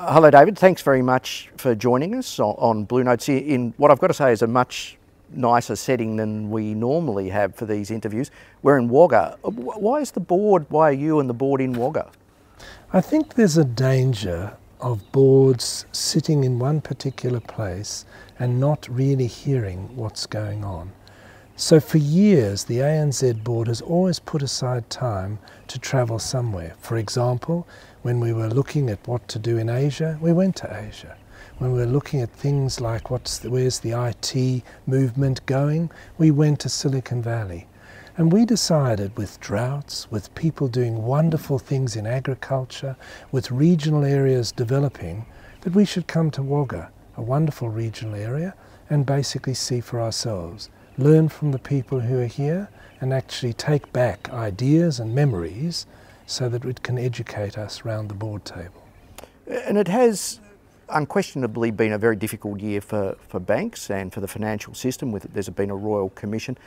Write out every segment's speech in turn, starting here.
Hello David, thanks very much for joining us on BlueNotes in what I've got to say is a much nicer setting than we normally have for these interviews. We're in Wagga. Why are you and the board in Wagga? I think there's a danger of boards sitting in one particular place and not really hearing what's going on. So for years the ANZ board has always put aside time to travel somewhere. For example, when we were looking at what to do in Asia, we went to Asia. When we were looking at things like where's the IT movement going, we went to Silicon Valley. And we decided with droughts, with people doing wonderful things in agriculture, with regional areas developing, that we should come to Wagga, a wonderful regional area, and basically see for ourselves. Learn from the people who are here and actually take back ideas and memories so that it can educate us around the board table. And it has unquestionably been a very difficult year for banks and for the financial system. There's been a Royal Commission.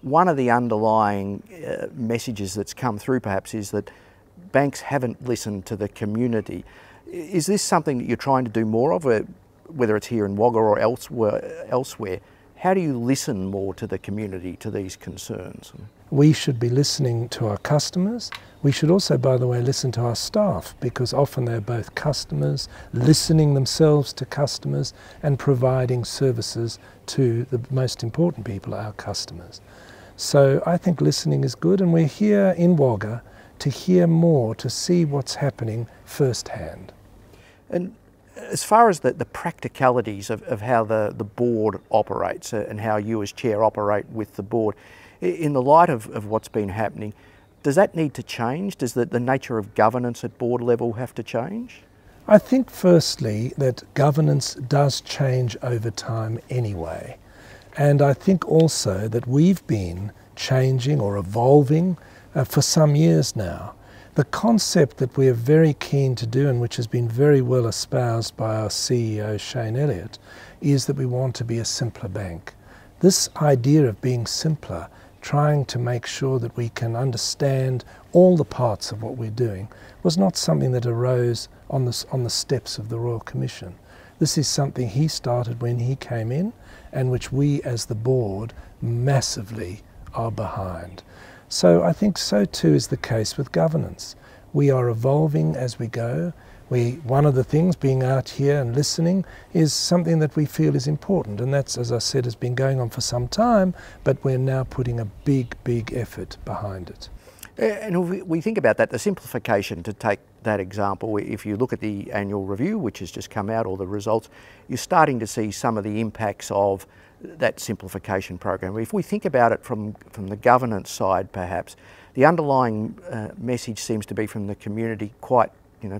One of the underlying messages that's come through perhaps is that banks haven't listened to the community. Is this something that you're trying to do more of, whether it's here in Wagga or elsewhere? How do you listen more to the community, to these concerns? We should be listening to our customers. We should also, by the way, listen to our staff, because often they're both customers, listening themselves to customers and providing services to the most important people, our customers. So I think listening is good, and we're here in Wagga to hear more, to see what's happening firsthand. And as far as the practicalities of how the board operates and how you as chair operate with the board, in the light of what's been happening, does that need to change? Does the nature of governance at board level have to change? I think firstly that governance does change over time anyway. And I think also that we've been changing or evolving for some years now. The concept that we are very keen to do, and which has been very well espoused by our CEO Shane Elliott, is that we want to be a simpler bank. This idea of being simpler, trying to make sure that we can understand all the parts of what we're doing, was not something that arose on the steps of the Royal Commission. This is something he started when he came in, and which we as the board massively are behind. So I think so too is the case with governance. We are evolving as we go. One of the things, being out here and listening, is something that we feel is important, and that's, as I said, has been going on for some time, but we're now putting a big effort behind it. And if we think about that, the simplification, to take that example, if you look at the annual review, which has just come out, or the results, you're starting to see some of the impacts of that simplification program. If we think about it from the governance side, perhaps, the underlying message seems to be from the community quite,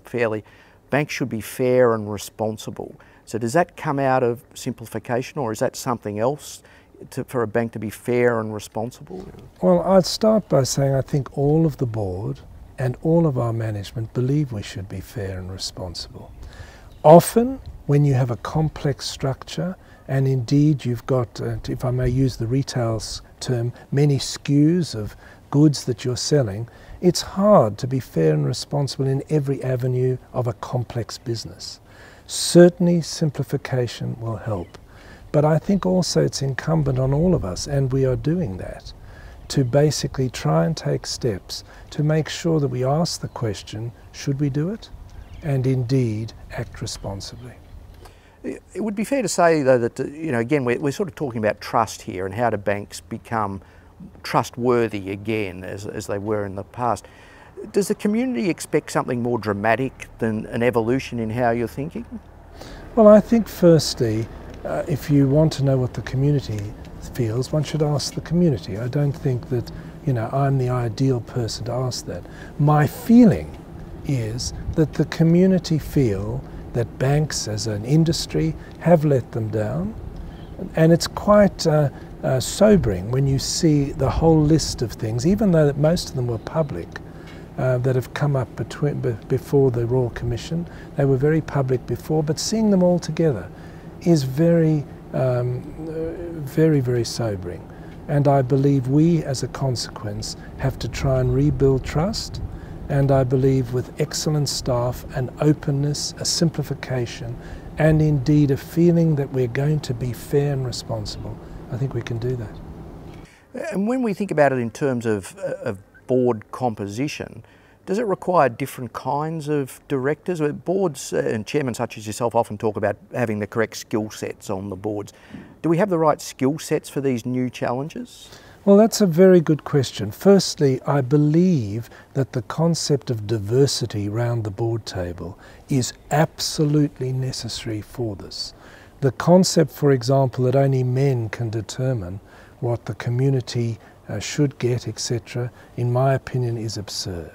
fairly, banks should be fair and responsible. So does that come out of simplification, or is that something else for a bank to be fair and responsible? Well, I'd start by saying I think all of the board and all of our management believe we should be fair and responsible. Often, when you have a complex structure, and indeed you've got, if I may use the retail term, many SKUs of goods that you're selling, it's hard to be fair and responsible in every avenue of a complex business. Certainly simplification will help, but I think also it's incumbent on all of us, and we are doing that, to basically try and take steps to make sure that we ask the question, should we do it? And indeed act responsibly. It would be fair to say, though, that again, we're sort of talking about trust here, and how do banks become trustworthy again as they were in the past. Does the community expect something more dramatic than an evolution in how you're thinking? Well, I think firstly, if you want to know what the community feels, one should ask the community. I don't think that I'm the ideal person to ask that. My feeling is that the community feel that banks as an industry have let them down, and it's quite sobering when you see the whole list of things, even though that most of them were public, that have come up before the Royal Commission. They were very public before, but seeing them all together is very sobering. And I believe we, as a consequence, have to try and rebuild trust and I believe with excellent staff, an openness, a simplification, and indeed a feeling that we're going to be fair and responsible, I think we can do that. And when we think about it in terms of board composition, does it require different kinds of directors? Boards and chairmen such as yourself often talk about having the correct skill sets on the boards. Do we have the right skill sets for these new challenges? Well, that's a very good question. Firstly, I believe that the concept of diversity round the board table is absolutely necessary for this. The concept, for example, that only men can determine what the community should get, etc., in my opinion is absurd.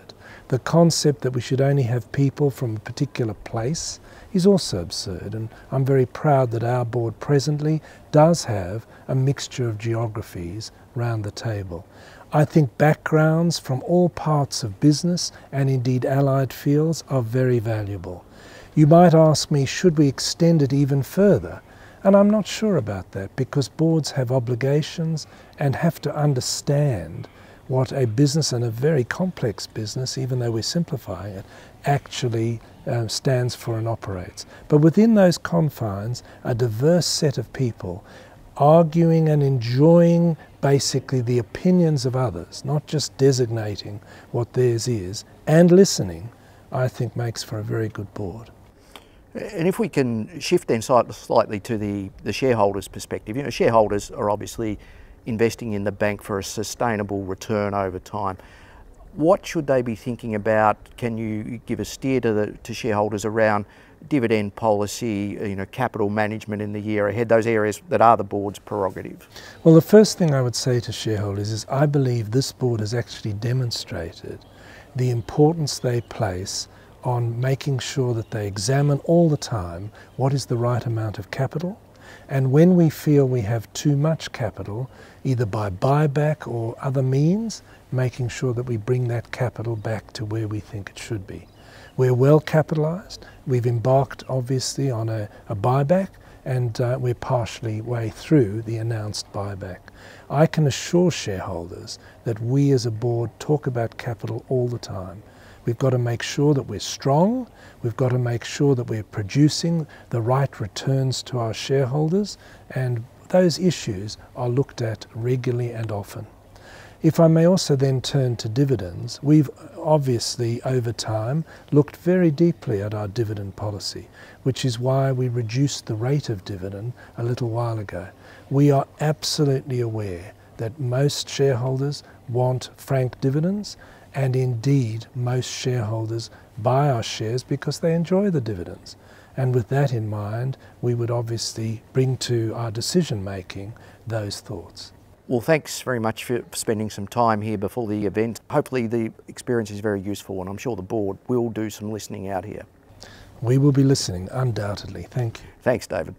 The concept that we should only have people from a particular place is also absurd, and I'm very proud that our board presently does have a mixture of geographies round the table. I think backgrounds from all parts of business and indeed allied fields are very valuable. You might ask me, should we extend it even further? And I'm not sure about that, because boards have obligations and have to understand what a business, and a very complex business, even though we're simplifying it, actually stands for and operates. But within those confines, a diverse set of people arguing and enjoying basically the opinions of others, not just designating what theirs is, and listening, I think makes for a very good board. And if we can shift then slightly to the shareholders' perspective, you know, shareholders are obviously investing in the bank for a sustainable return over time. What should they be thinking about? Can you give a steer to shareholders around dividend policy, you know, capital management in the year ahead, those areas that are the board's prerogative? Well, the first thing I would say to shareholders is I believe this board has actually demonstrated the importance they place on making sure that they examine all the time what is the right amount of capital, and when we feel we have too much capital, either by buyback or other means, making sure that we bring that capital back to where we think it should be. We're well capitalised. We've embarked obviously on a buyback, and we're partially way through the announced buyback. I can assure shareholders that we as a board talk about capital all the time. We've got to make sure that we're strong. We've got to make sure that we're producing the right returns to our shareholders, and those issues are looked at regularly and often. If I may also then turn to dividends, we've obviously over time looked very deeply at our dividend policy, which is why we reduced the rate of dividend a little while ago. We are absolutely aware that most shareholders want franked dividends, and indeed most shareholders buy our shares because they enjoy the dividends. And with that in mind, we would obviously bring to our decision making those thoughts. Well, thanks very much for spending some time here before the event. Hopefully the experience is very useful, and I'm sure the board will do some listening out here. We will be listening, undoubtedly. Thank you. Thanks, David.